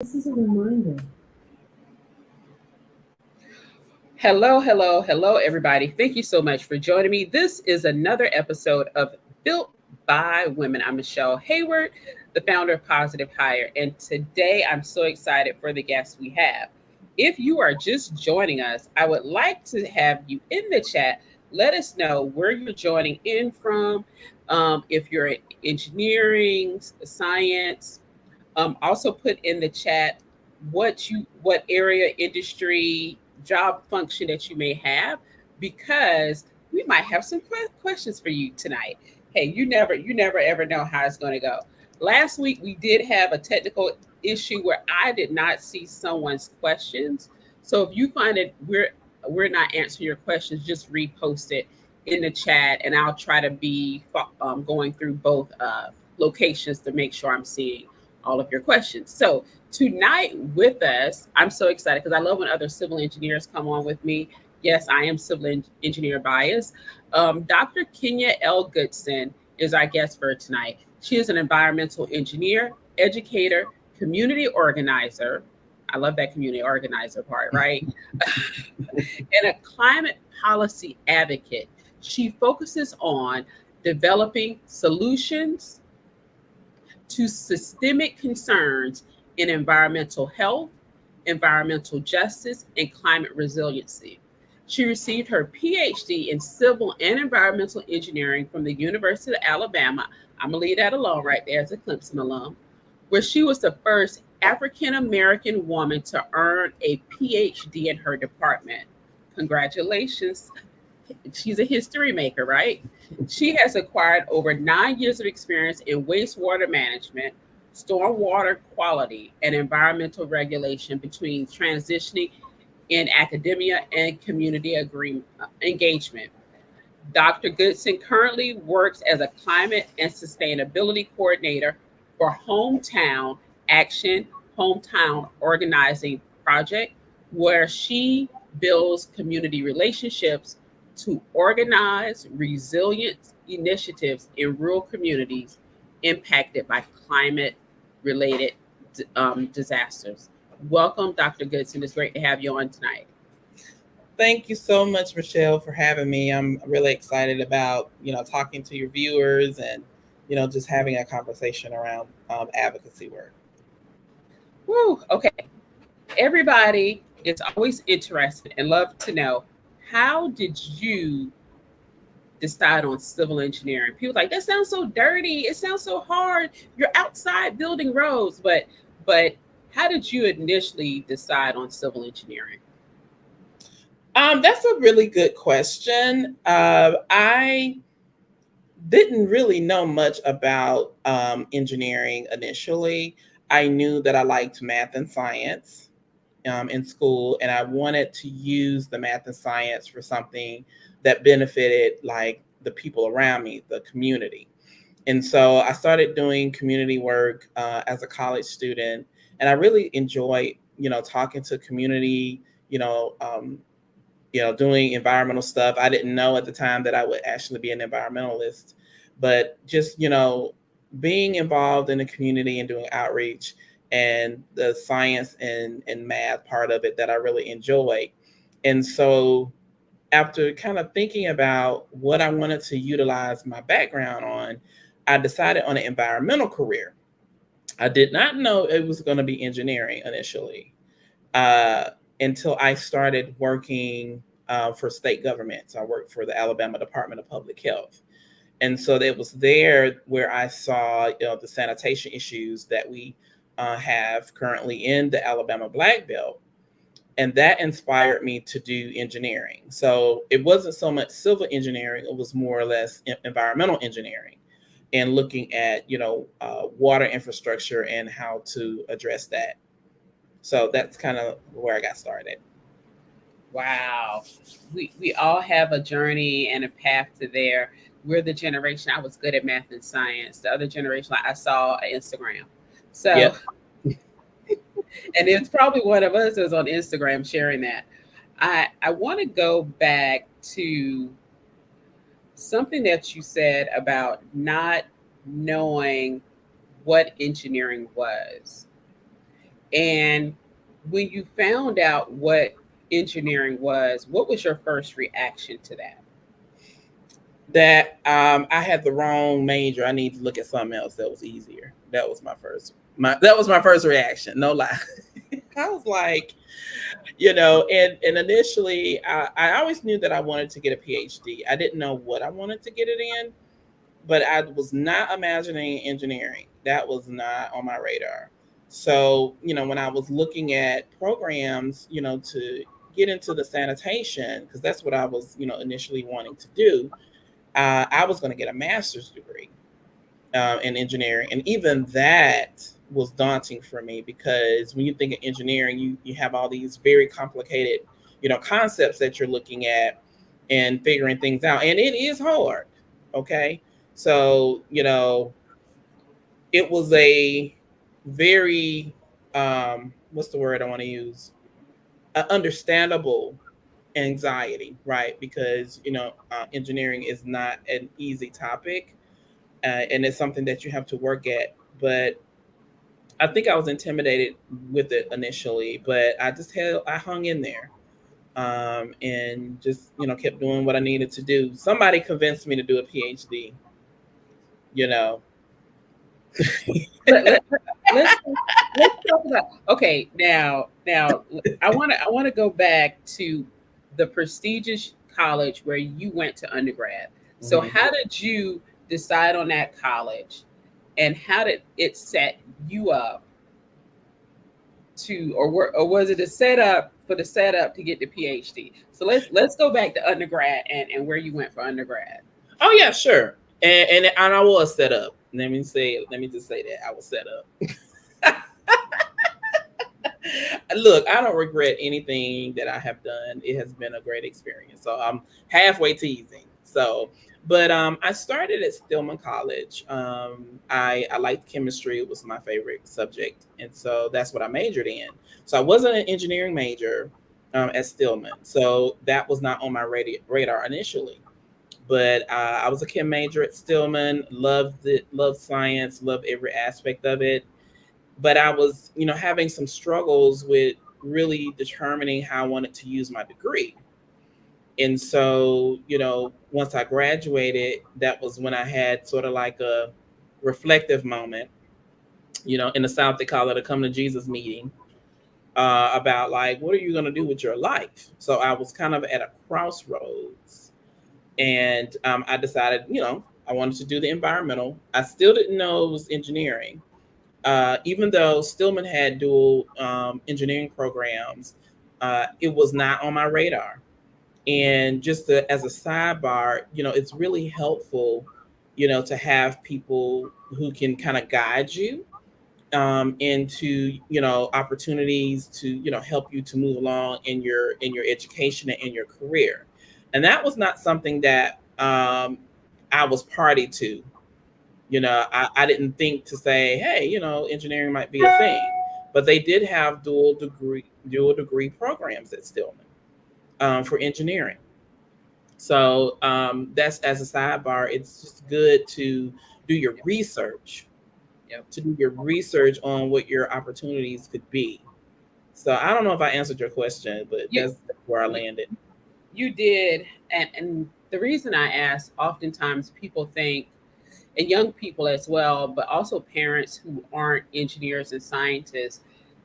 This is a reminder. Hello, everybody. Thank you so much for joining me. This is another episode of Built by Women. I'm Michelle Hayward, the founder of Positive Hire, and today I'm so excited for the guests we have. If you are just joining us, I would like to have you in the chat. Let us know where you're joining in from. If you're in engineering, science, also put in the chat what area, industry, job function that you may have, because we might have some questions for you tonight. Hey, you never ever know how it's going to go. Last week we did have a technical issue where I did not see someone's questions. So if you find that we're not answering your questions, just repost it in the chat, and I'll try to be going through both locations to make sure I'm seeing all of your questions. So tonight with us, I'm so excited because I love when other civil engineers come on with me. Yes, I am civil engineer bias. Dr. Kenya L. Goodson is our guest for tonight. She is an environmental engineer, educator, community organizer. I love that community organizer part, right? And a climate policy advocate. She focuses on developing solutions to systemic concerns in environmental health, environmental justice, and climate resiliency. She received her Ph.D. in civil and environmental engineering from the University of Alabama. I'm going to leave that alone right there as a Clemson alum, where she was the first African American woman to earn a Ph.D. in her department. Congratulations. She's a history maker, right? She has acquired over 9 years of experience in wastewater management, stormwater quality, and environmental regulation between transitioning in academia and community engagement. Dr. Goodson currently works as a climate and sustainability coordinator for Hometown Action Hometown Organizing Project, where she builds community relationships to organize resilience initiatives in rural communities impacted by climate related disasters. Welcome, Dr. Goodson. It's great to have you on tonight. Thank you so much, Michelle, for having me. I'm really excited about, talking to your viewers and, just having a conversation around advocacy work. Woo, okay. Everybody is always interested and love to know, how did you decide on civil engineering? People like, that sounds so dirty. It sounds so hard. You're outside building roads, but how did you initially decide on civil engineering? That's a really good question. I didn't really know much about engineering initially. I knew that I liked math and science in school, and I wanted to use the math and science for something that benefited like the people around me, the community. And so I started doing community work as a college student, and I really enjoyed, talking to community, doing environmental stuff. I didn't know at the time that I would actually be an environmentalist, but just, being involved in the community and doing outreach and the science and math part of it that I really enjoyed. And so after kind of thinking about what I wanted to utilize my background on, I decided on an environmental career. I did not know it was going to be engineering initially until I started working for state government. So I worked for the Alabama Department of Public Health. And so it was there where I saw, the sanitation issues that we have currently in the Alabama Black Belt. And that inspired me to do engineering. So it wasn't so much civil engineering, it was more or less environmental engineering and looking at, water infrastructure and how to address that. So that's kind of where I got started. Wow. We all have a journey and a path to there. We're the generation, I was good at math and science. The other generation, like, I saw on Instagram. So, Yep. and it's probably one of us is on Instagram sharing that. I want to go back to something that you said about not knowing what engineering was. And when you found out what engineering was, what was your first reaction to that? That I had the wrong major. I need to look at something else that was easier. That was my first reaction. No lie. I was like, and initially I always knew that I wanted to get a PhD. I didn't know what I wanted to get it in, but I was not imagining engineering. That was not on my radar. So, when I was looking at programs, to get into the sanitation, because that's what I was, initially wanting to do, I was going to get a master's degree in engineering. And even that was daunting for me because when you think of engineering, you have all these very complicated, concepts that you're looking at and figuring things out. And it is hard. Okay. So, it was a very, what's the word I want to use? Understandable anxiety, right? Because, engineering is not an easy topic, and it's something that you have to work at. But I think I was intimidated with it initially, but I hung in there, and just kept doing what I needed to do. Somebody convinced me to do a PhD. You know, Let, let, let's talk about, okay, now I want to go back to the prestigious college where you went to undergrad. So Mhm. how did you decide on that college, and how did it set you up to, or was it a setup for the setup to get the PhD? So let's go back to undergrad and where you went for undergrad. Oh yeah, sure. And I was set up. Let me just say that I was set up. Look, I don't regret anything that I have done. It has been a great experience. So I'm halfway teasing. So, but I started at Stillman College. I liked chemistry. It was my favorite subject, and so that's what I majored in. So I wasn't an engineering major at Stillman. So that was not on my radar initially. But I was a chem major at Stillman. Loved it. Loved science. Loved every aspect of it. But I was, having some struggles with really determining how I wanted to use my degree. And so, once I graduated, that was when I had sort of like a reflective moment. In the South, they call it a come to Jesus meeting, about like, what are you going to do with your life? So I was kind of at a crossroads. And I decided, I wanted to do the environmental. I still didn't know it was engineering. Even though Stillman had dual engineering programs, it was not on my radar. And just as a sidebar, it's really helpful, to have people who can kind of guide you into, opportunities to, help you to move along in your education and in your career. And that was not something that I was party to. I didn't think to say, hey, engineering might be a thing, but they did have dual degree programs at Stillman for engineering. So that's as a sidebar. It's just good to do your Yep. research, Yep. on what your opportunities could be. So I don't know if I answered your question, but You, that's where I you landed. you did, and the reason I ask, oftentimes people think, and young people as well, but also parents who aren't engineers and scientists,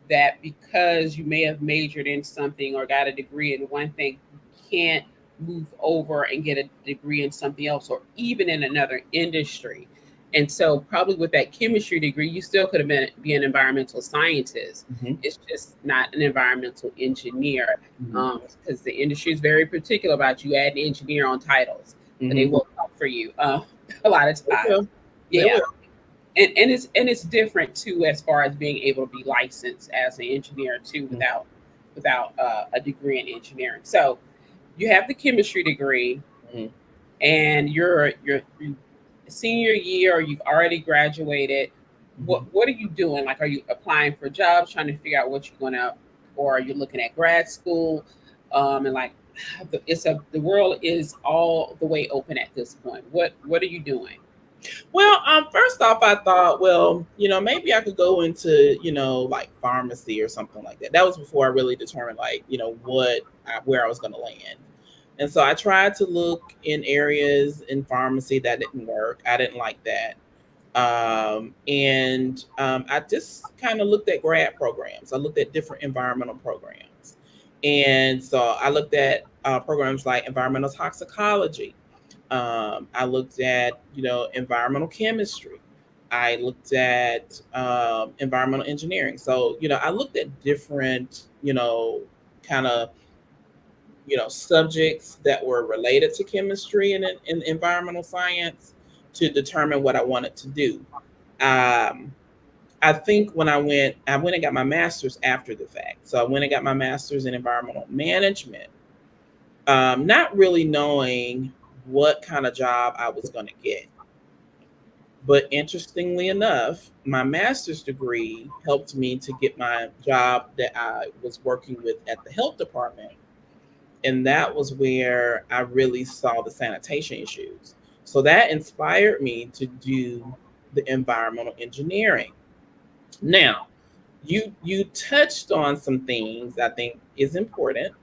that because you may have majored in something or got a degree in one thing, you can't move over and get a degree in something else or even in another industry. And so, probably with that chemistry degree, you still could have be an environmental scientist. Mhm, It's just not an environmental engineer, mhm, because the industry is very particular about you adding engineer on titles, but they mhm. will come for you a lot of They times. will. They Yeah, will. and it's different too as far as being able to be licensed as an engineer too Mhm, without a degree in engineering. So you have the chemistry degree, mhm, and you're senior year, or you've already graduated. mhm. What are you doing? Like, are you applying for jobs, trying to figure out what you're going to, or are you looking at grad school? And like, the world is all the way open at this point. What are you doing? Well, first off, I thought, well, maybe I could go into, like pharmacy or something like that. That was before I really determined, like, where I was going to land. And so I tried to look in areas in pharmacy that didn't work. I didn't like that. And I just kind of looked at grad programs. I looked at different environmental programs. And so I looked at programs like environmental toxicology. I looked at, environmental chemistry. I looked at environmental engineering. So, I looked at different, kind of, subjects that were related to chemistry and environmental science to determine what I wanted to do. Um, I think when I went and got my master's after the fact. So I went and got my master's in environmental management, not really knowing what kind of job I was going to get. But interestingly enough, my master's degree helped me to get my job that I was working with at the health department. And that was where I really saw the sanitation issues. So that inspired me to do the environmental engineering. Now, you touched on some things I think is important,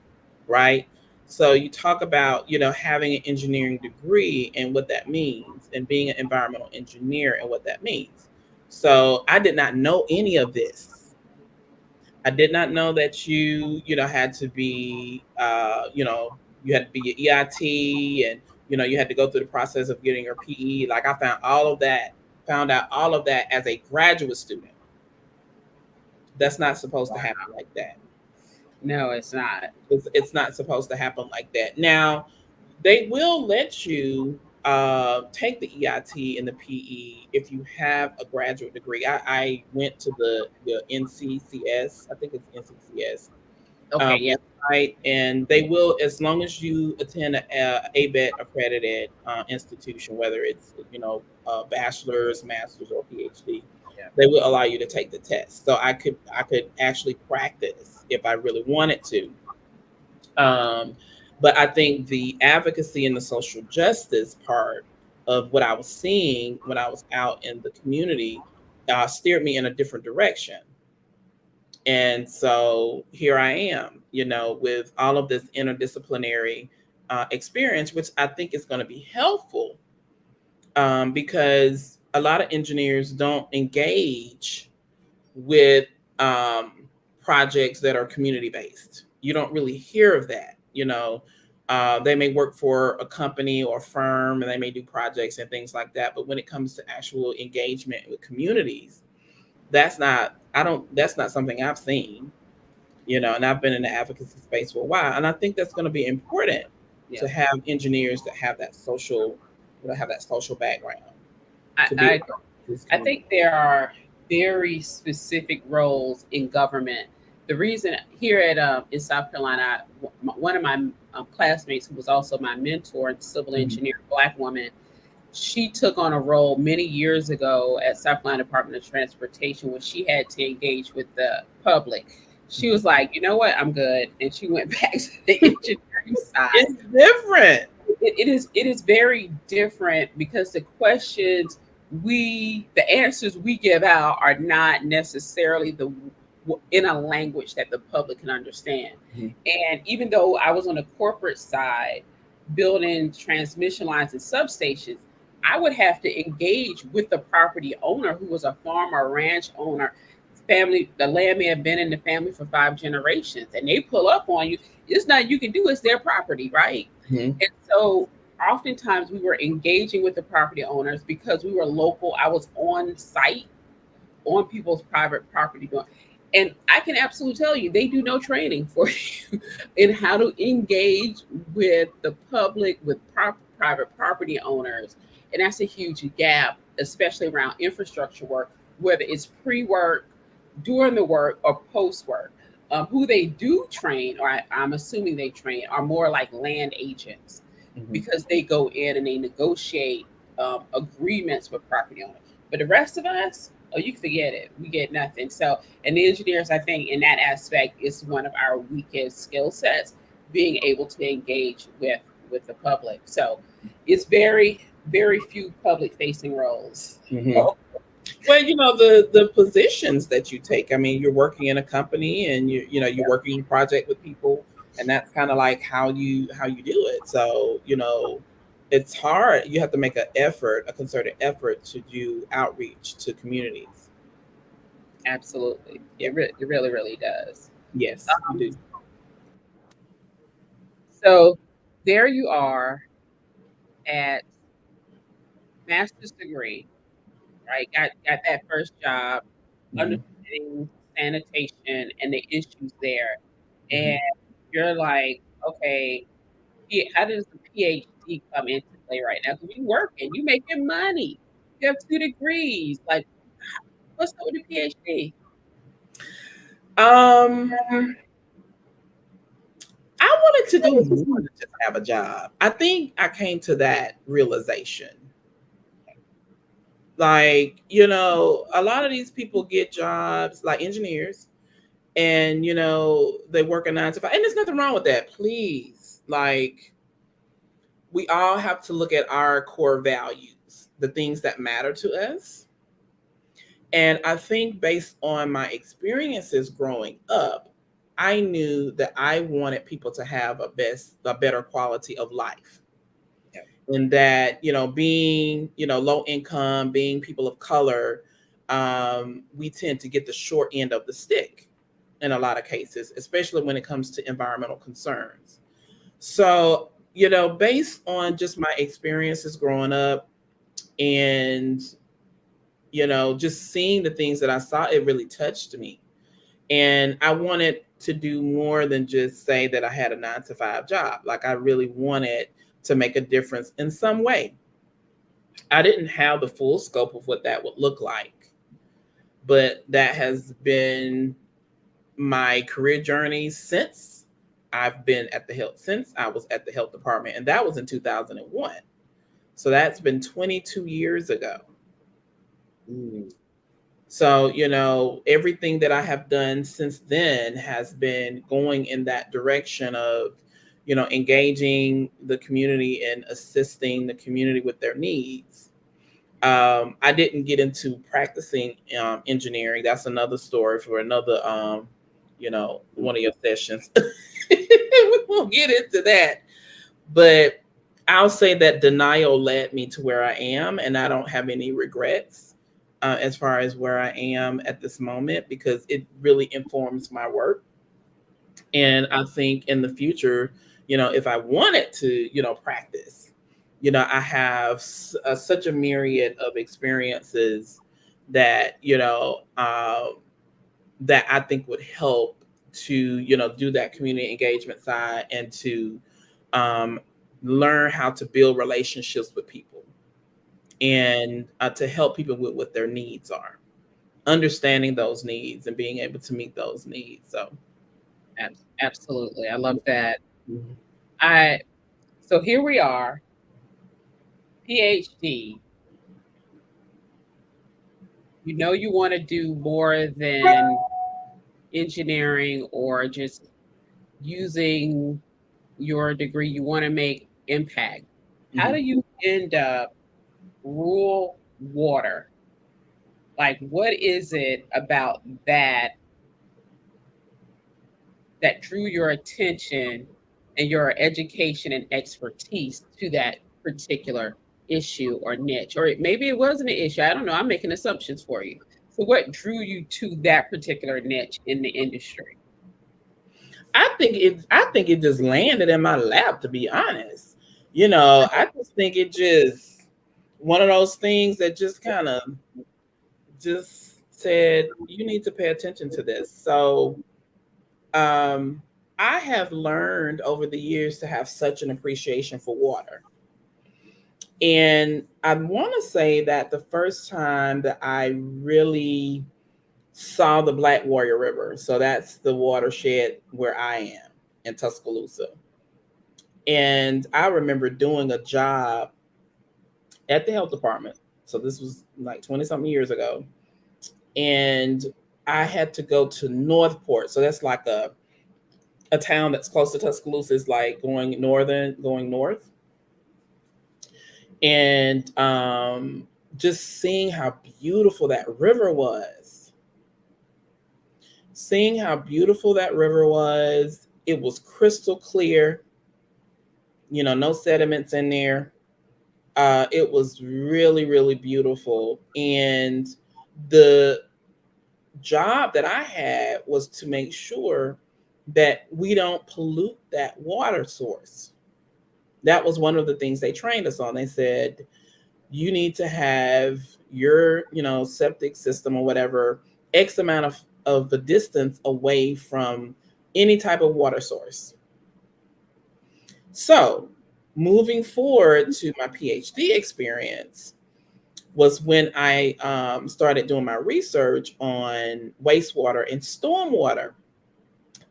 right? So you talk about, having an engineering degree and what that means, and being an environmental engineer and what that means. So I did not know any of this. I did not know that had to be, you had to be your EIT, and, you had to go through the process of getting your PE. Like I found out all of that as a graduate student. That's not supposed to Wow. happen like that. No, it's not. It's not supposed to happen like that. Now, they will let you take the EIT and the PE if you have a graduate degree. I went to the NCCS, I think it's NCCS Okay, yeah. website, and they will, as long as you attend a ABET accredited institution, whether it's a bachelor's, master's, or PhD, Yeah. they will allow you to take the test. So I could actually practice if I really wanted to. Um, but I think the advocacy and the social justice part of what I was seeing when I was out in the community steered me in a different direction. And so here I am, with all of this interdisciplinary experience, which I think is going to be helpful because a lot of engineers don't engage with projects that are community based. You don't really hear of that. They may work for a company or firm, and they may do projects and things like that. But when it comes to actual engagement with communities, that's not something I've seen. And I've been in the advocacy space for a while, and I think that's going to be important Yeah. to have engineers that have that social, background to be I able to I think there are very specific roles in government. The reason here at in South Carolina, one of my classmates who was also my mentor in civil Mhm. engineering, Black woman, she took on a role many years ago at South Carolina Department of Transportation when she had to engage with the public. She was like, you know what, I'm good, and she went back to the engineering side. It's different. It is very different because the answers we give out are not necessarily the in a language that the public can understand. Mhm. And even though I was on the corporate side building transmission lines and substations, I would have to engage with the property owner who was a farm or ranch owner. Family, the land may have been in the family for 5 generations, and they pull up on you. It's nothing you can do, it's their property, right? Mhm. And so oftentimes we were engaging with the property owners because we were local. I was on site on people's private property doing. And I can absolutely tell you, they do no training for you in how to engage with the public, with private property owners. And that's a huge gap, especially around infrastructure work, whether it's pre work, during the work, or post work. Who they do train, or I'm assuming they train, are more like land agents Mhm. because they go in and they negotiate agreements with property owners. But the rest of us, oh, you can forget it. We get nothing. So, and the engineers, I think, in that aspect, is one of our weakest skill sets, being able to engage with the public. So, it's very very few public facing roles. Mm-hmm. Well, the positions that you take. I mean, you're working in a company, and you're working a project with people, and that's kind of like how you do it. So it's hard. You have to make a concerted effort to do outreach to communities. Absolutely. Yeah. It really, really does. Yes, you do. So there you are at master's degree, right? Got that first job, Hmm. understanding sanitation and the issues there. Hmm. And you're like, okay, how does the PhD come into play right now? Because you working, you making money, you have 2 degrees. Like, what's up with the PhD? Um, I wanted to do more than just have a job. I think I came to that realization. Like, a lot of these people get jobs like engineers, and they work a 9 to 5, and there's nothing wrong with that. Please, like, we all have to look at our core values, the things that matter to us. And I think based on my experiences growing up, I knew that I wanted people to have a better quality of life. Yeah. And that, being, low income, being people of color, we tend to get the short end of the stick in a lot of cases, especially when it comes to environmental concerns. So, based on just my experiences growing up, and just seeing the things that I saw, it really touched me. And I wanted to do more than just say that I had a 9 to 5 job. Like, I really wanted to make a difference in some way. I didn't have the full scope of what that would look like, but that has been my career journey since I was at the health department, and that was in 2001. So that's been 22 years ago. Mm. So, everything that I have done since then has been going in that direction of, engaging the community and assisting the community with their needs. I didn't get into practicing engineering. That's another story for another, one of your sessions. We won't get into that. But I'll say that denial led me to where I am, and I don't have any regrets as far as where I am at this moment, because it really informs my work. And I think in the future, if I wanted to, practice, I have such a myriad of experiences that, that I think would help to, do that community engagement side, and to um, learn how to build relationships with people, and to help people with what their needs are, understanding those needs and being able to meet those needs. So, Absolutely. I love that. mhm. I So here we are, PhD. You know you want to do more than engineering or just using your degree. You want to make impact. How do Mhm. you end up rural water? Like, what is it about that drew your attention and your education and expertise to that particular issue or niche? Or maybe it wasn't an issue. I don't know. I'm making assumptions for you. So, what drew you to that particular niche in the industry? I think it just landed in my lap, to be honest. I just think it just one of those things that just kind of just said, you need to pay attention to this. So, um I have learned over the years to have such an appreciation for water. And I want to say that the first time that I really saw the Black Warrior River, so that's the watershed where I am in Tuscaloosa. And I remember doing a job at the health department. So this was like 20 something years ago. And I had to go to Northport. So that's like a town that's close to Tuscaloosa, is like going north. And just seeing how beautiful that river was. Seeing how beautiful that river was. It was crystal clear. You know, no sediments in there. It was really, really beautiful. And the job that I had was to make sure that we don't pollute that water source. That was one of the things they trained us on. They said, you need to have your, you know, septic system or whatever, X amount of the distance away from any type of water source. So moving forward to my PhD experience was when I started doing my research on wastewater and stormwater.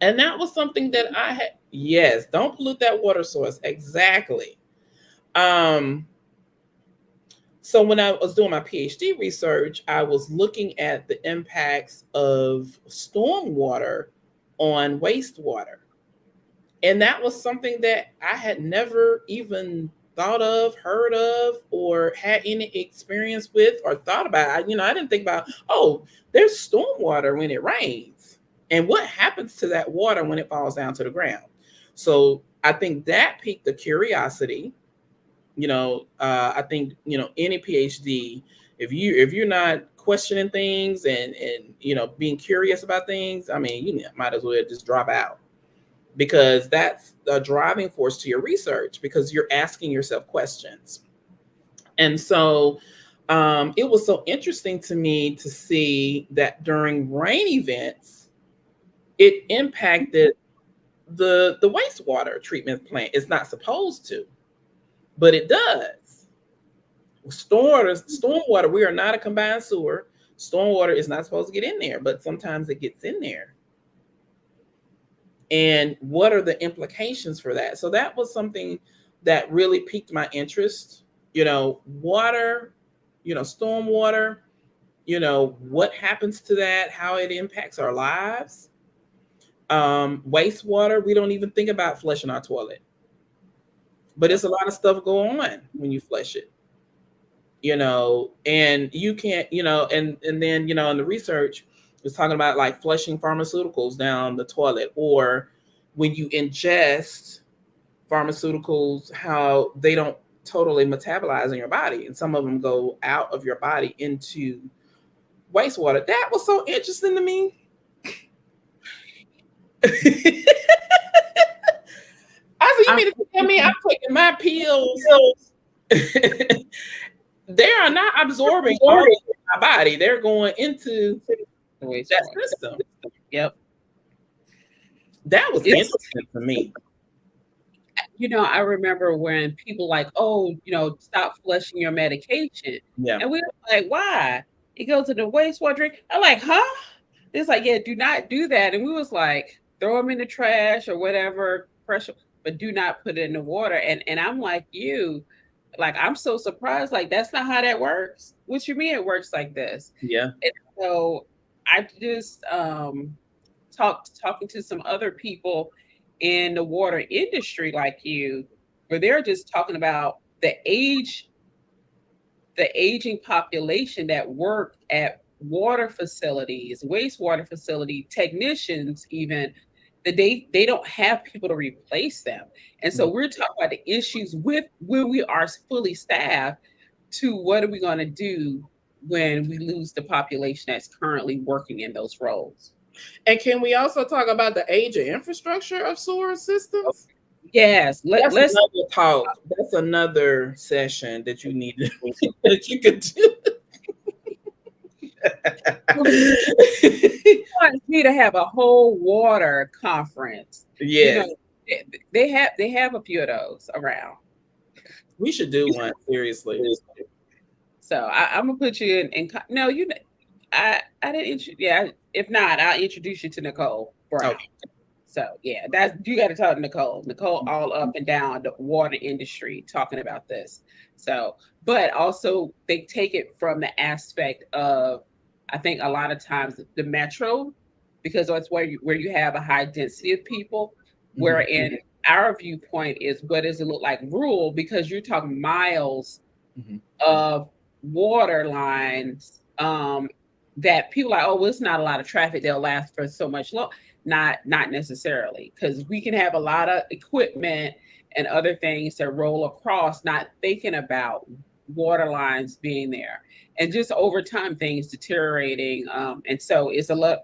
And that was something that I had, yes, don't pollute that water source. Exactly. So when I was doing my PhD research, I was looking at the impacts of stormwater on wastewater. And that was something that I had never even thought of, heard of, or had any experience with or thought about. I didn't think about, oh, there's stormwater when it rains. And what happens to that water when it falls down to the ground? So I think that piqued the curiosity. I think, any PhD, if you're not questioning things and being curious about things, I mean, you might as well just drop out, because that's a driving force to your research, because you're asking yourself questions. And so it was so interesting to me to see that during rain events, it impacted the wastewater treatment plant. It's not supposed to, but it does. Stormwater, we are not a combined sewer. Stormwater is not supposed to get in there, but sometimes it gets in there. And what are the implications for that? So that was something that really piqued my interest. Water, stormwater, what happens to that, how it impacts our lives. Wastewater, we don't even think about flushing our toilet, but it's a lot of stuff going on when you flush it. And you can't, and then, in the research, it's talking about like flushing pharmaceuticals down the toilet, or when you ingest pharmaceuticals, how they don't totally metabolize in your body, and some of them go out of your body into wastewater. That was so interesting to me. I said, you mean to tell me I'm taking my pills? They are not absorbing all in my body. They're going into that system. Yep. That was interesting to me. I remember when people like, oh, stop flushing your medication. Yeah. And we were like, why? It goes to the wastewater drink. I'm like, huh? It's like, yeah, do not do that. And we was like, throw them in the trash or whatever, pressure, but do not put it in the water. And I'm like you, like, I'm so surprised. Like, that's not how that works. What you mean it works like this? Yeah. And so I just talking to some other people in the water industry like you, where they're just talking about the aging population that work at water facilities, wastewater facility technicians, even that they don't have people to replace them. And so we're talking about the issues with when we are fully staffed, to what are we going to do when we lose the population that's currently working in those roles. And can we also talk about the age of infrastructure of sewer systems? Yes, that's another talk. That's another session that you need that you could do. Need to have a whole water conference. Yeah, they have a few of those around. We should do one, seriously. So I'm gonna put you in. No, I didn't. Yeah, if not, I'll introduce you to Nicole Brown. Okay. So yeah, you got to talk to Nicole. Nicole all up and down the water industry talking about this. So, but also they take it from the aspect of, I think a lot of times the metro, because that's where you have a high density of people. Wherein our viewpoint is, what does it look like rural? Because you're talking miles of water lines that people are like, oh, well, it's not a lot of traffic. They'll last for so much long. Not necessarily, because we can have a lot of equipment and other things that roll across, not thinking about water lines being there, and just over time things deteriorating. And so it's a lot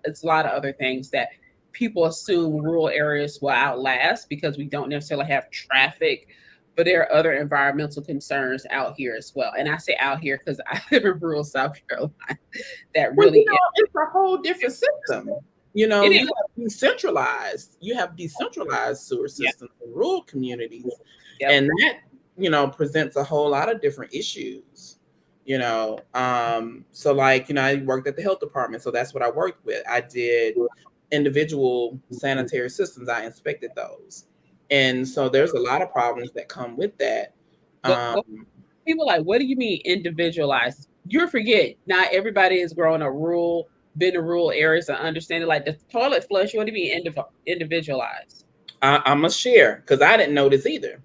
of other things that people assume rural areas will outlast because we don't necessarily have traffic, but there are other environmental concerns out here as well. And I say out here because I live in rural South Carolina. That Well, really is. it's a whole different system. You It is. have decentralized. You have decentralized sewer Yeah. systems in rural communities, Yep. and that presents a whole lot of different issues. So like I worked at the health department, so that's what I worked with. I did individual sanitary systems. I inspected those, and so there's a lot of problems that come with that. People like, what do you mean individualized? You forget, not everybody is growing been in rural areas and understanding like the toilet flush. What do you mean individualized? I'm gonna share because I didn't know this either.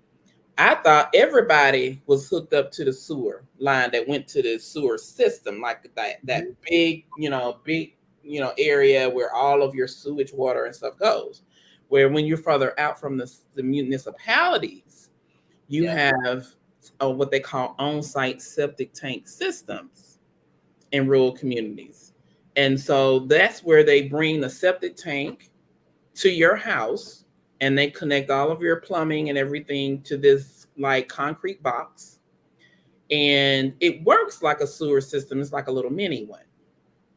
I thought everybody was hooked up to the sewer line that went to the sewer system, like that big, area where all of your sewage water and stuff goes. Where when you're further out from the municipalities, you have what they call on-site septic tank systems in rural communities. And so that's where they bring the septic tank to your house and they connect all of your plumbing and everything to this like concrete box. And it works like a sewer system. It's like a little mini one,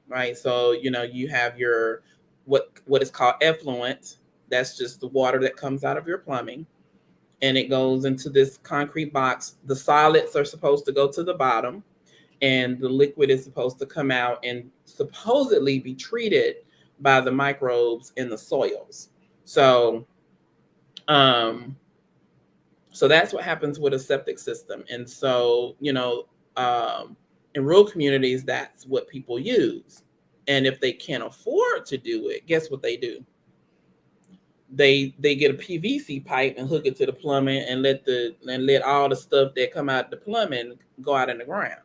right? So, you have your what is called effluent. That's just the water that comes out of your plumbing. And it goes into this concrete box. The solids are supposed to go to the bottom, and the liquid is supposed to come out and supposedly be treated by the microbes in the soils. So, so that's what happens with a septic system. And so, in rural communities, that's what people use. And if they can't afford to do it, guess what they do? They get a PVC pipe and hook it to the plumbing and let all the stuff that come out the plumbing go out in the ground.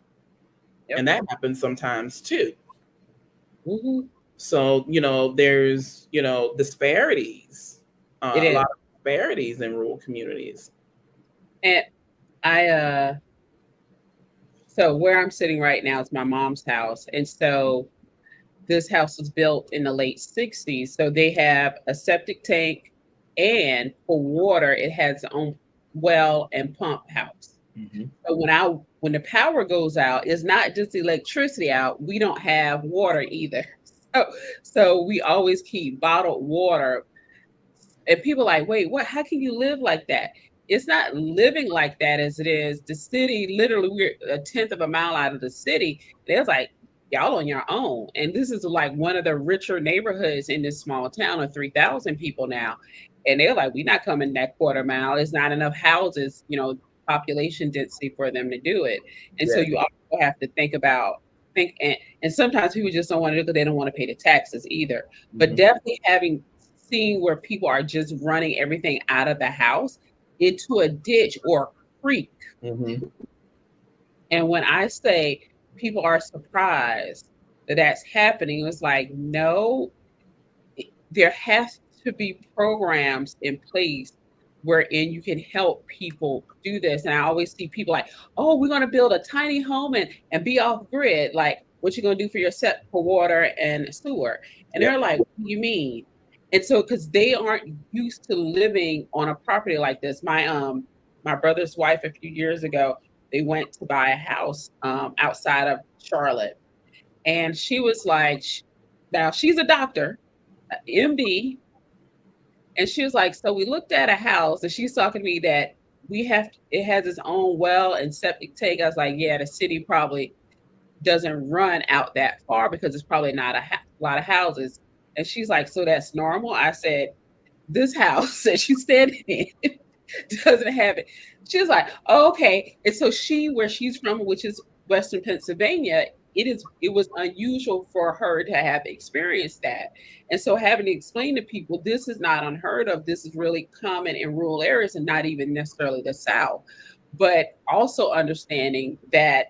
Yep. And that happens sometimes too. Mm-hmm. So, there's, disparities, a lot of disparities in rural communities. And so where I'm sitting right now is my mom's house. And so this house was built in the late 60s. So they have a septic tank, and for water, it has its own well and pump house. Mm-hmm. So when the power goes out, it's not just electricity out. We don't have water either. So we always keep bottled water. And people are like, wait, what? How can you live like that? It's not living like that as it is. The city, literally, we're a 1/10 of a mile out of the city. There's like, y'all on your own. And this is like one of the richer neighborhoods in this small town of 3,000 people now. And they're like, we're not coming that 1/4 mile. There's not enough houses, population density for them to do it. And so you also have to think, and sometimes people just don't want to do it because they don't want to pay the taxes either. Mm-hmm. But definitely seeing where people are just running everything out of the house into a ditch or a creek. Mm-hmm. And when I say people are surprised that that's happening, it's like, no, there has to be programs in place wherein you can help people do this. And I always see people like, oh, we're going to build a tiny home and be off grid. Like, what you going to do for for water and sewer? And they're like, what do you mean? And so, because they aren't used to living on a property like this. My brother's wife, a few years ago, they went to buy a house outside of Charlotte. And she was like, now she's a doctor, MD. And she was like, so we looked at a house, and she's talking to me that it has its own well and septic tank. I was like, yeah, the city probably doesn't run out that far because it's probably not a lot of houses. And she's like, so that's normal? I said, this house that she's standing in doesn't have it. She was like, oh, okay. And so where she's from, which is Western Pennsylvania, it was unusual for her to have experienced that. And so having to explain to people, this is not unheard of. This is really common in rural areas and not even necessarily the South. but also understanding that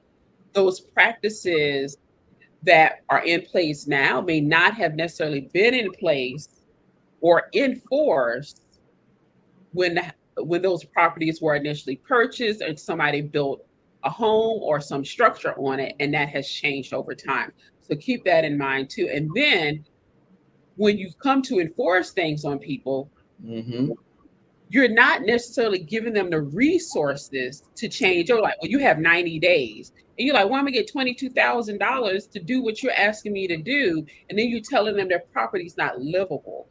those practices that are in place now may not have necessarily been in place or enforced when when those properties were initially purchased and somebody built a home or some structure on it, and that has changed over time. So keep that in mind too. And then when you come to enforce things on people, Mm-hmm. you're not necessarily giving them the resources to change. You're like, well, you have 90 days. And you're like, well, I'm gonna get $22,000 to do what you're asking me to do. And then you're telling them their property's not livable.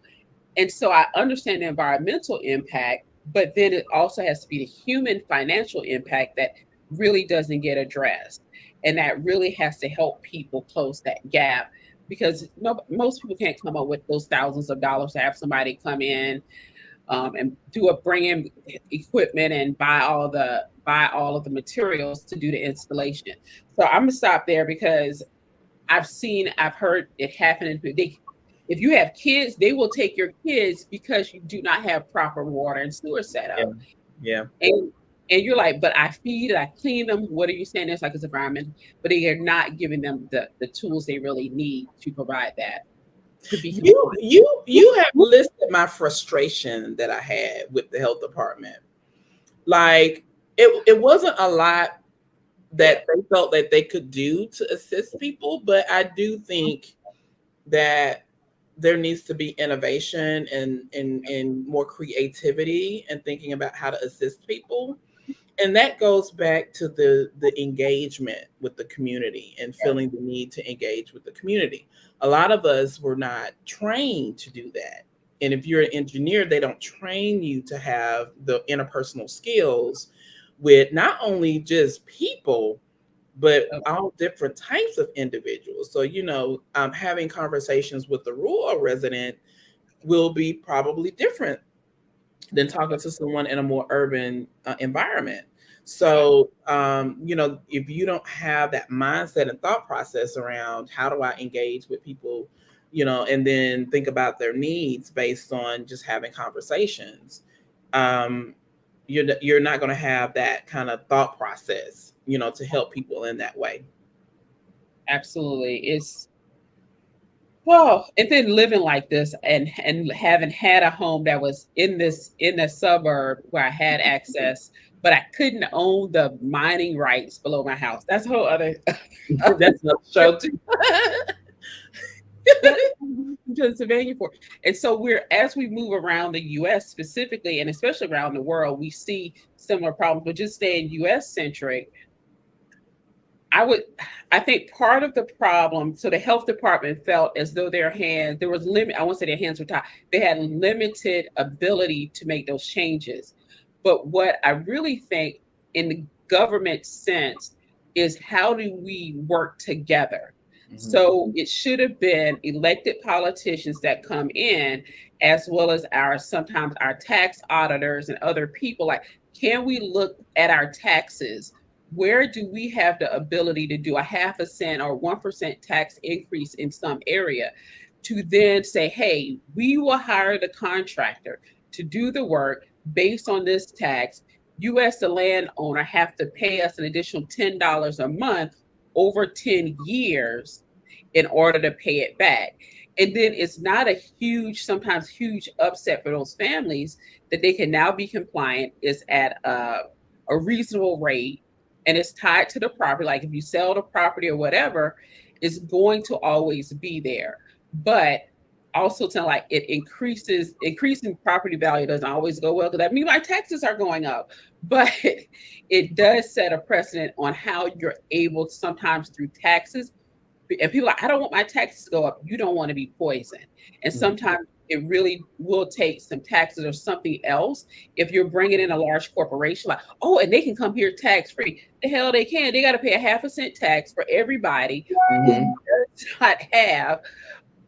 And so I understand the environmental impact, but then it also has to be the human financial impact that really doesn't get addressed. And that really has to help people close that gap because no, most people can't come up with those thousands of dollars to have somebody come in and bring in equipment and buy all of the materials to do the installation. So I'm gonna stop there because I've heard it happen. If you have kids, they will take your kids because you do not have proper water and sewer set Yeah. up. Yeah. And you're like, but I feed, I clean them. What are you saying? It's like it's environment, but they are not giving them the tools they really need to provide that to be You compliant. you you have listed my frustration that I had with the health department. Like it wasn't a lot Yeah. that they felt that they could do to assist people, but I do think that there needs to be innovation and more creativity and thinking about how to assist people. And that goes back to the engagement with the community and feeling the need to engage with the community. A lot of us were not trained to do that. And if you're an engineer, they don't train you to have the interpersonal skills with not only just people, but Oh, all different types of individuals. So, having conversations with the rural resident will be probably different than talking to someone in a more urban environment. yeah, So, if you don't have that mindset and thought process around how do I engage with people, and then think about their needs based on just having conversations, um, you're not going to have that kind of thought process, to help people in that way. absolutely. It's well, and then living like this and having had a home that was in the suburb where I had access, but I couldn't own the mining rights below my house. That's a whole other That's another show too. that's Pennsylvania for. And so we're as we move around the US specifically and especially around the world, we see similar problems, but just staying US centric. I would, I think part of the problem, so the health department felt as though there was limit, I won't say their hands were tied, they had limited ability to make those changes. But what I really think in the government sense is how do we work together? Mhm. So it should have been elected politicians that come in, as well as sometimes our tax auditors and other people. Like, can we look at our taxes? Where do we have the ability to do a half a cent or 1% tax increase in some area to then say, hey, we will hire the contractor to do the work based on this tax. You, as the landowner, have to pay us an additional $10 a month over 10 years in order to pay it back. And then it's not a huge, sometimes huge upset for those families that they can now be compliant, is at a reasonable rate, and it's tied to the property. Like if you sell the property or whatever, it's going to always be there. But also to like increasing property value doesn't always go well because that means my taxes are going up. But it does set a precedent on how you're able sometimes through taxes. And people are like, I don't want my taxes to go up. You don't want to be poisoned. And Mhm. sometimes it really will take some taxes or something else. If you're bringing in a large corporation, like, oh, and they can come here tax free. The hell they can. They got to pay a half a cent tax for everybody who Mhm. does not have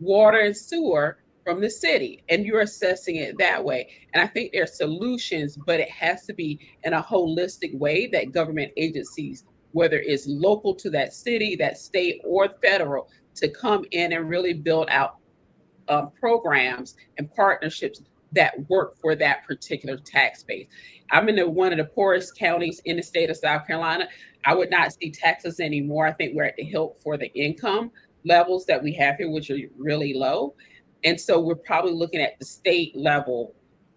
water and sewer from the city, and you're assessing it that way. And I think there are solutions, but it has to be in a holistic way that government agencies, whether it's local to that city, that state, or federal, to come in and really build out programs and partnerships that work for that particular tax base. I'm in one of the poorest counties in the state of South Carolina. I would not see taxes anymore. I think we're at the hilt for the income levels that we have here, which are really low. And so we're probably looking at the state level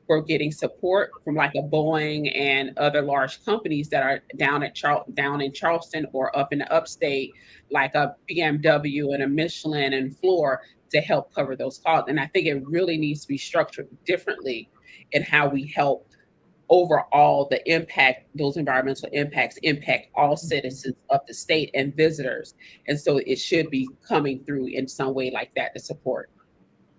for getting support from like a Boeing and other large companies that are down in Charleston or up in the upstate, like a BMW and a Michelin and Fluor, to help cover those costs. And I think it really needs to be structured differently in how we help overall the impact, those environmental impacts impact all citizens of the state and visitors. And so it should be coming through in some way like that to support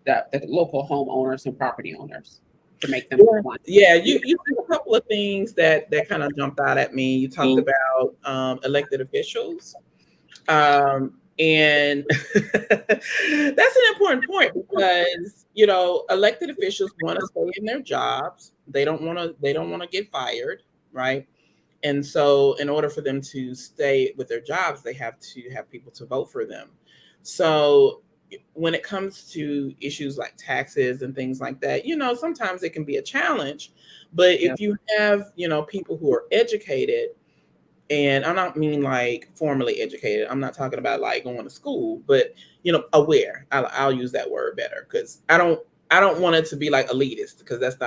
the local homeowners and property owners to make them want. Yeah, you said a couple of things that kind of jumped out at me. You talked about elected officials. And that's an important point because, you know, elected officials want to stay in their jobs. They don't want to get fired, right? And so in order for them to stay with their jobs, they have to have people to vote for them. So when it comes to issues like taxes and things like that, you know, sometimes it can be a challenge. But if you have, you know, people who are educated, and I don't mean like formally educated, I'm not talking about like going to school, but, you know, aware. I'll use that word better because I don't want it to be like elitist, because that's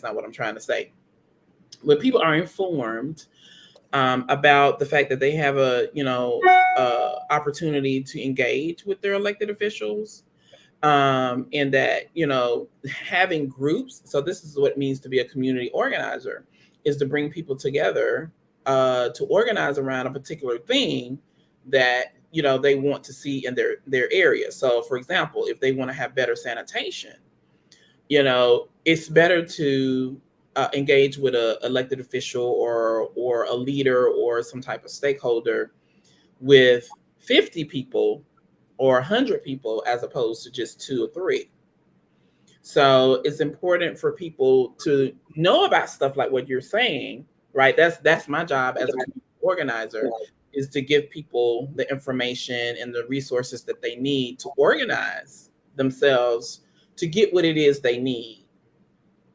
not what I'm trying to say. When people are informed about the fact that they have a, you know, opportunity to engage with their elected officials, and that, you know, having groups. So this is what it means to be a community organizer, is to bring people together to organize around a particular thing that, you know, they want to see in their area. So for example, if they want to have better sanitation, you know, it's better to engage with a elected official or a leader or some type of stakeholder with 50 people or 100 people as opposed to just 2 or 3. So it's important for people to know about stuff like what you're saying, right? That's my job as a community organizer, is to give people the information and the resources that they need to organize themselves to get what it is they need,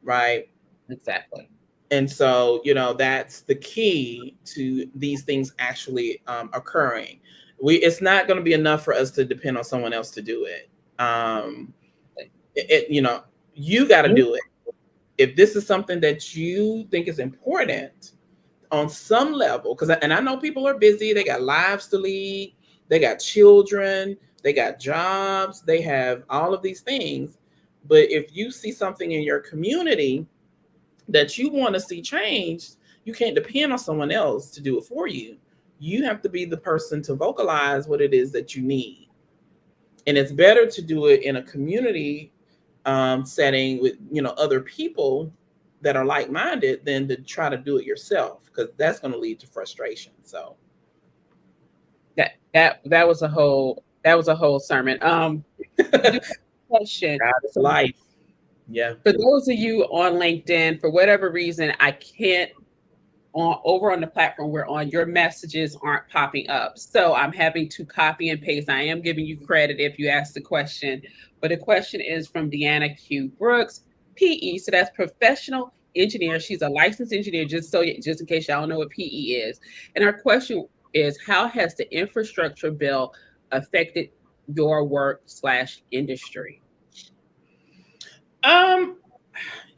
right? Exactly. And so, you know, that's the key to these things actually occurring. It's not going to be enough for us to depend on someone else to do it. You know, you got to do it. If this is something that you think is important on some level, and I know people are busy, they got lives to lead, they got children, they got jobs, they have all of these things. But if you see something in your community that you want to see changed, you can't depend on someone else to do it for you. You have to be the person to vocalize what it is that you need. And it's better to do it in a community setting with, you know, other people that are like-minded than to try to do it yourself, because that's going to lead to frustration. So that was a whole sermon. Question. God is life. Yeah. For those of you on LinkedIn, for whatever reason, I can't over on the platform we're on, your messages aren't popping up. So I'm having to copy and paste. I am giving you credit if you ask the question, but the question is from Deanna Q. Brooks, PE. So that's professional engineer. She's a licensed engineer, just in case y'all don't know what PE is. And our question is, how has the infrastructure bill affected your work/industry?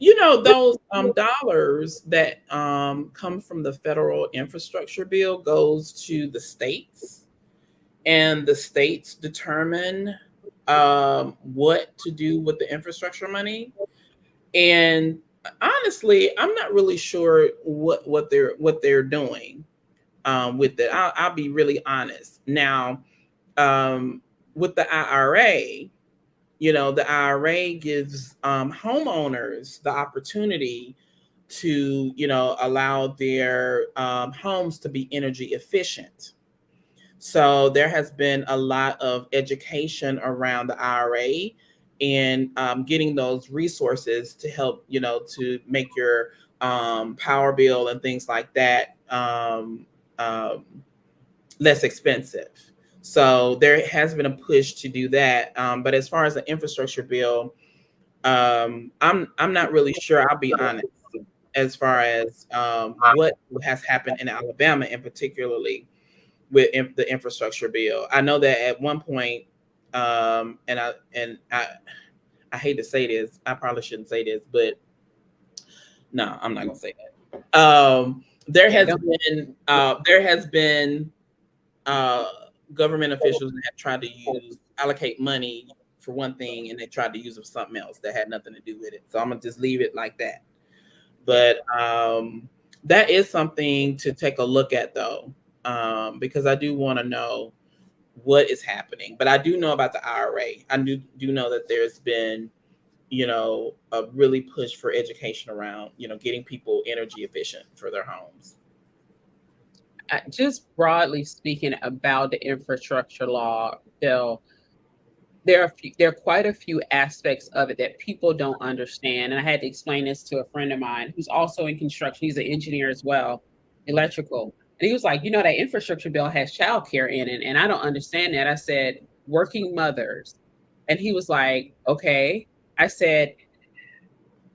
You know, those dollars that come from the federal infrastructure bill goes to the states, and the states determine what to do with the infrastructure money. And honestly, I'm not really sure what they're doing with it. I'll be really honest. Now, with the IRA, you know, the IRA gives homeowners the opportunity to, you know, allow their homes to be energy efficient. So there has been a lot of education around the IRA and getting those resources to help, you know, to make your power bill and things like that less expensive. So there has been a push to do that. But as far as the infrastructure bill, I'm not really sure. I'll be honest as far as what has happened in Alabama, and particularly with the infrastructure bill. I know that at one point, I hate to say this. I probably shouldn't say this, but no, I'm not gonna say that. There has been government officials that have tried to allocate money for one thing, and they tried to use it for something else that had nothing to do with it. So I'm gonna just leave it like that. But that is something to take a look at, though, because I do want to know what is happening. But I do know about the IRA. I do know that there's been, a really push for education around, getting people energy efficient for their homes. Just broadly speaking about the infrastructure law bill, there are quite a few aspects of it that people don't understand. And I had to explain this to a friend of mine who's also in construction. He's an engineer as well, electrical. And he was like, that infrastructure bill has childcare in it. And I don't understand that. I said, working mothers. And he was like, okay. I said,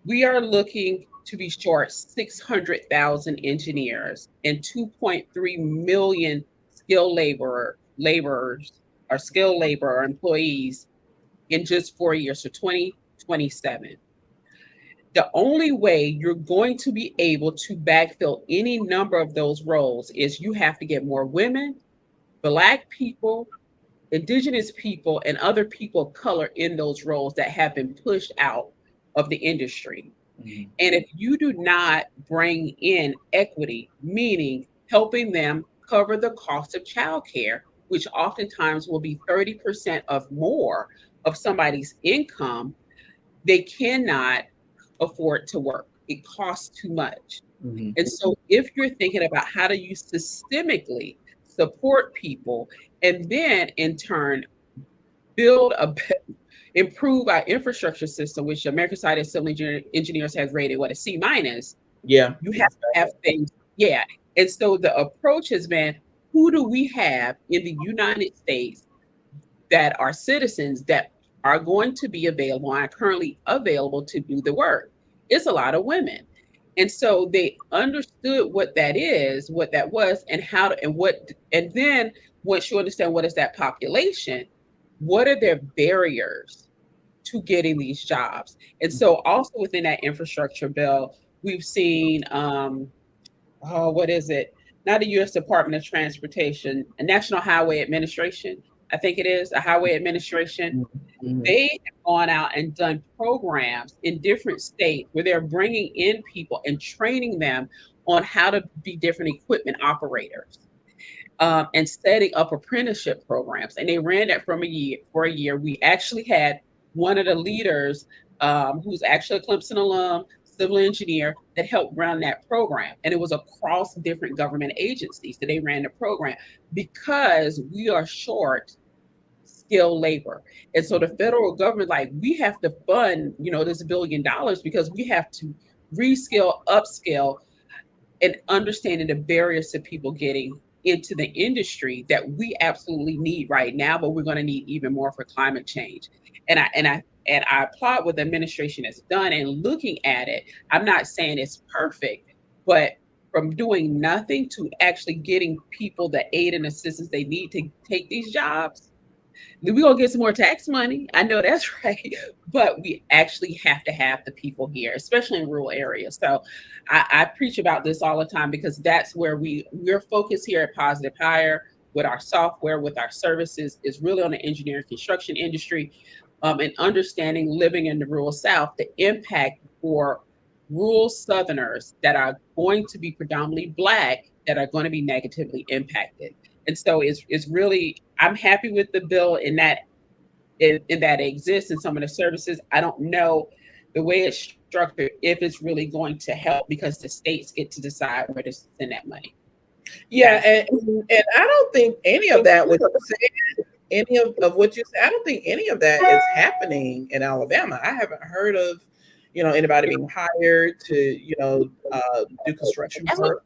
we are looking to be short 600,000 engineers and 2.3 million skilled laborers or skilled labor or employees in just 4 years, so 2027. The only way you're going to be able to backfill any number of those roles is you have to get more women, Black people, Indigenous people, and other people of color in those roles that have been pushed out of the industry. Mm-hmm. And if you do not bring in equity, meaning helping them cover the cost of childcare, which oftentimes will be 30% of more of somebody's income, they cannot afford to work. It costs too much. Mm-hmm. And so if you're thinking about how do you systemically support people and then in turn improve our infrastructure system, which American Society of Civil Engineers has rated a C-. Yeah. You have to have things. Yeah. And so the approach has been, who do we have in the United States that are citizens that are going to be available, are currently available to do the work? It's a lot of women. And so they understood what that is, what that was, and how to, and then once you understand what is that population, what are their barriers to getting these jobs? And so also within that infrastructure bill, we've seen, what is it? Not the U.S. Department of Transportation, a National Highway Administration, I think it is, a highway administration. Mm-hmm. They have gone out and done programs in different states where they're bringing in people and training them on how to be different equipment operators. And setting up apprenticeship programs. And they ran that for a year. We actually had one of the leaders who's actually a Clemson alum, civil engineer, that helped run that program. And it was across different government agencies that they ran the program because we are short skilled labor. And so the federal government, we have to fund, this $1 billion because we have to reskill, upskill, and understanding the barriers to people getting into the industry that we absolutely need right now, but we're going to need even more for climate change. And I applaud what the administration has done and looking at it. I'm not saying it's perfect, but from doing nothing to actually getting people the aid and assistance they need to take these jobs, we're going to get some more tax money. I know that's right. But we actually have to have the people here, especially in rural areas. So I preach about this all the time because that's where we're focused here at Positive Hire with our software, with our services, is really on the engineering construction industry, and understanding living in the rural South, the impact for rural Southerners that are going to be predominantly Black that are going to be negatively impacted. And so it's really, I'm happy with the bill in that it exists in some of the services. I don't know the way it's structured, if it's really going to help, because the states get to decide where to send that money. Yeah, and I don't think any of that was said, any of what you said, I don't think any of that is happening in Alabama. I haven't heard of, anybody being hired to, do construction work.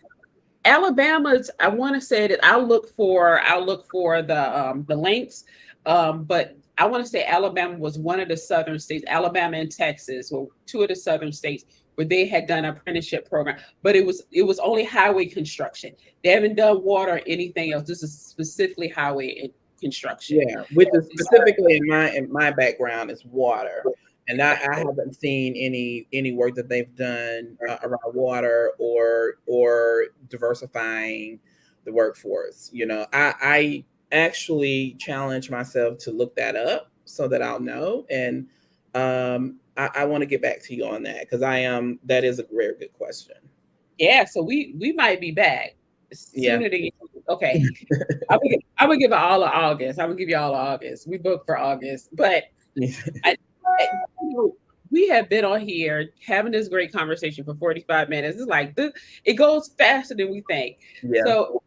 Alabama's, I want to say that I'll look for the links, but I want to say Alabama was one of the southern states. Alabama and Texas were two of the southern states where they had done an apprenticeship program, but it was only highway construction. They haven't done water or anything else. This is specifically highway construction. Yeah, which is specifically in my background is water, and I haven't seen any work that they've done around water or diversifying the workforce. You know, I actually challenge myself to look that up so that I'll know, and I want to get back to you on that because that is a very good question. Yeah, so we might be back Yeah. sooner than okay. I'm gonna give it all of August. I'm gonna give you all of August. We booked for August, but I, we have been on here having this great conversation for 45 minutes. It's like it goes faster than we think. Yeah. So,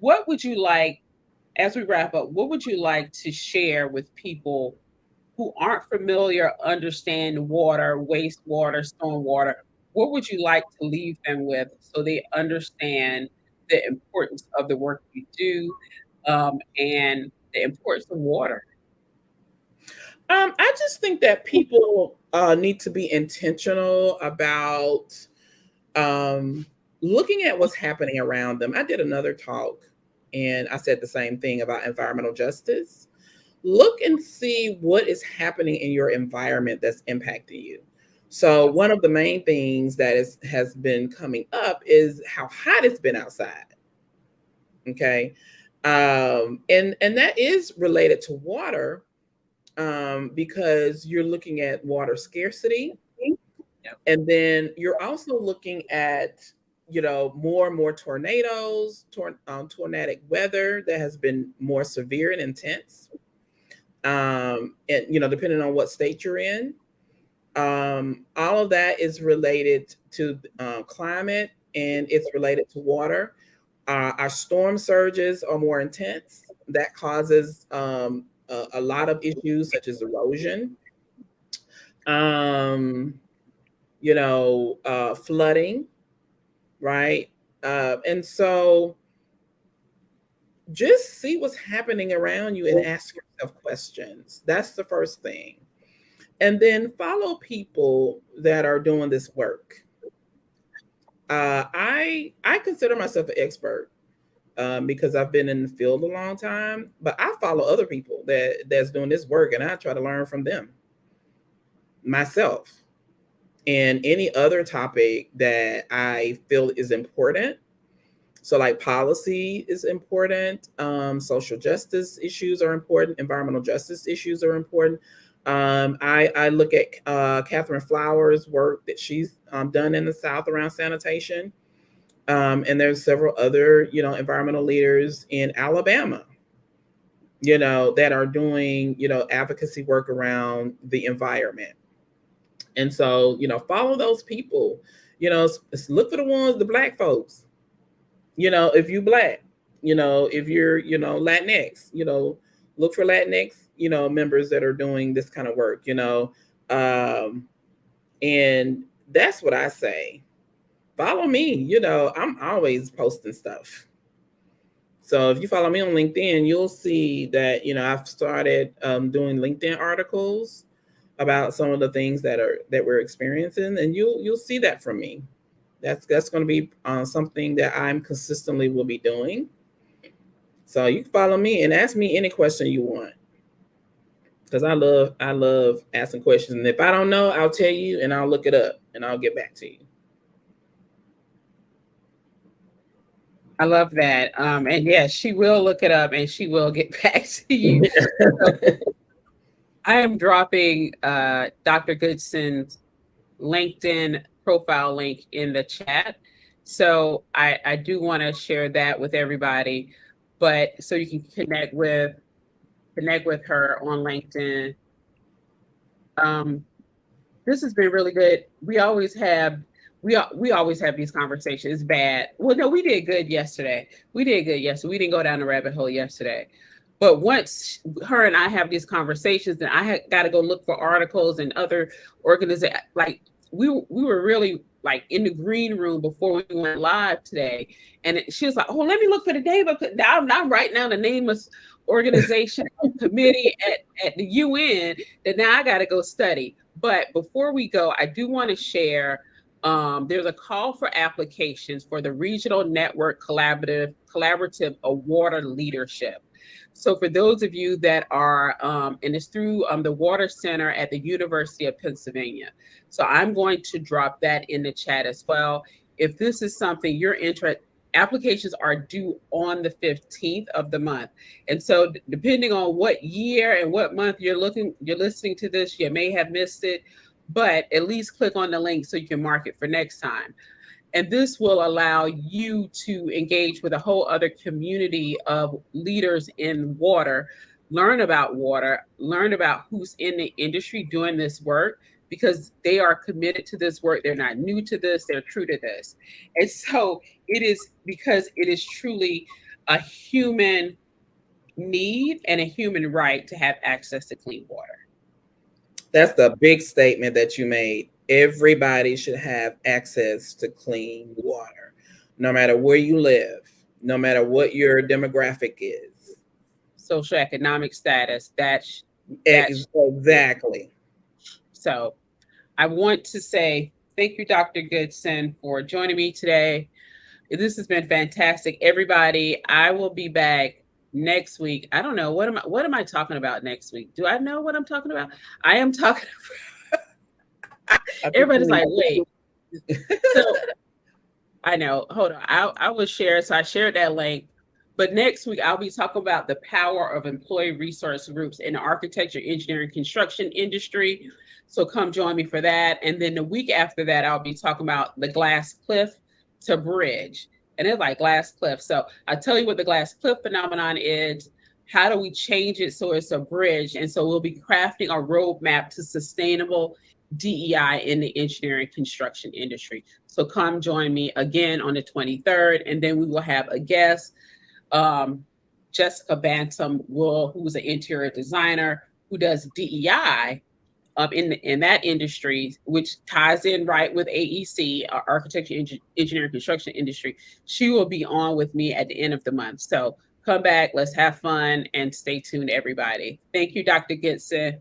what would you like, as we wrap up? What would you like to share with people who aren't familiar, understand water, wastewater, stormwater? What would you like to leave them with so they understand the importance of the work you do, and the importance of water? I just think that people need to be intentional about looking at what's happening around them. I did another talk and I said the same thing about environmental justice. Look and see what is happening in your environment that's impacting you. So one of the main things that has been coming up is how hot it's been outside. Okay. And that is related to water, because you're looking at water scarcity. Yep. And then you're also looking at, more and more tornadoes, tornadic weather that has been more severe and intense. And, depending on what state you're in, all of that is related to climate, and it's related to water. Our storm surges are more intense. That causes a lot of issues such as erosion, flooding, right? And so just see what's happening around you and ask yourself questions. That's the first thing. And then follow people that are doing this work. I consider myself an expert because I've been in the field a long time, but I follow other people that's doing this work, and I try to learn from them myself. And any other topic that I feel is important. So like policy is important. Social justice issues are important. Environmental justice issues are important. I look at Catherine Flowers' work that she's done in the South around sanitation. And there's several other, environmental leaders in Alabama, that are doing, advocacy work around the environment. And so, follow those people, look for the Black folks, if you Black, if you're, Latinx, look for Latinx, members that are doing this kind of work, and that's what I say. Follow me, I'm always posting stuff. So if you follow me on LinkedIn, you'll see that, I've started doing LinkedIn articles about some of the things that we're experiencing, and you'll see that from me. That's going to be something that I'm consistently will be doing. So you can follow me and ask me any question you want, because I love asking questions. And if I don't know, I'll tell you, and I'll look it up, and I'll get back to you. I love that. And yes, she will look it up and she will get back to you. I am dropping Dr. Goodson's LinkedIn profile link in the chat. So I do want to share that with everybody, but so you can connect with her on LinkedIn. This has been really good. We always have these conversations. It's bad. Well, no, we did good yesterday. We didn't go down the rabbit hole yesterday. But once her and I have these conversations, then I got to go look for articles and other organizations. Like we were really like in the green room before we went live today. And she was like, oh, let me look for the name of it. Now I'm writing down the name of organization committee at the UN that now I got to go study. But before we go, I do want to share there's a call for applications for the Regional Network Collaborative of Water Leadership. So for those of you that are, and it's through the Water Center at the University of Pennsylvania. So I'm going to drop that in the chat as well. If this is something you're interested, applications are due on the 15th of the month. And so depending on what year and what month you're listening to this, you may have missed it, but at least click on the link so you can mark it for next time. And this will allow you to engage with a whole other community of leaders in water, learn about water, learn about who's in the industry doing this work, because they are committed to this work. They're not new to this, they're true to this. And so it is because it is truly a human need and a human right to have access to clean water. That's the big statement that you made. Everybody should have access to clean water, no matter where you live, no matter what your demographic is. Social economic status, Exactly. So I want to say thank you, Dr. Goodson, for joining me today. This has been fantastic. Everybody, I will be back next week. I don't know. What am I talking about next week? Do I know what I'm talking about? I am talking everybody's like, wait. So I know. Hold on. I will share. So I shared that link. But next week, I'll be talking about the power of employee resource groups in the architecture, engineering, construction industry. So come join me for that. And then the week after that, I'll be talking about the glass cliff to bridge. And it's like glass cliff. So I'll tell you what the glass cliff phenomenon is. How do we change it so it's a bridge? And so we'll be crafting a roadmap to sustainable DEI in the engineering construction industry. So come join me again on the 23rd. And then we will have a guest, Jessica Bantam, who's an interior designer who does DEI in that industry, which ties in right with AEC, architecture, engineering, construction industry. She will be on with me at the end of the month. So come back, let's have fun, and stay tuned, everybody. Thank you, Dr. Goodson.